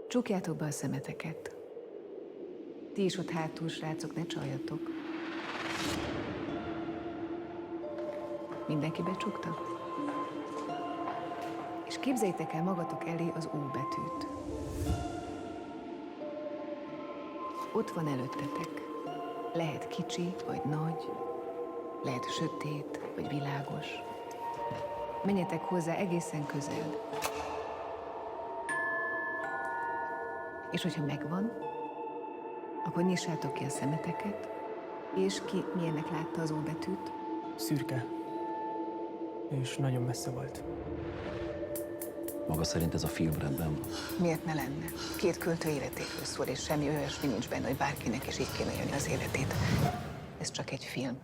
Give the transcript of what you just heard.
Csukjátok be a szemeteket. Ti is ott hátul, srácok, ne csaljatok. Mindenki becsukta? És képzeljétek el magatok elé az O betűt. Ott van előttetek. Lehet kicsi vagy nagy, lehet sötét vagy világos. Menjetek hozzá egészen közel. És hogyha megvan, akkor nyissátok ki a szemeteket, és ki milyennek látta az O betűt? Szürke. És nagyon messze volt. Maga szerint ez a film rendben van? Miért ne lenne? Két költő életéről szól, és semmi olyasmi nincs benne, hogy bárkinek is így kéne élni az életét. Ez csak egy film.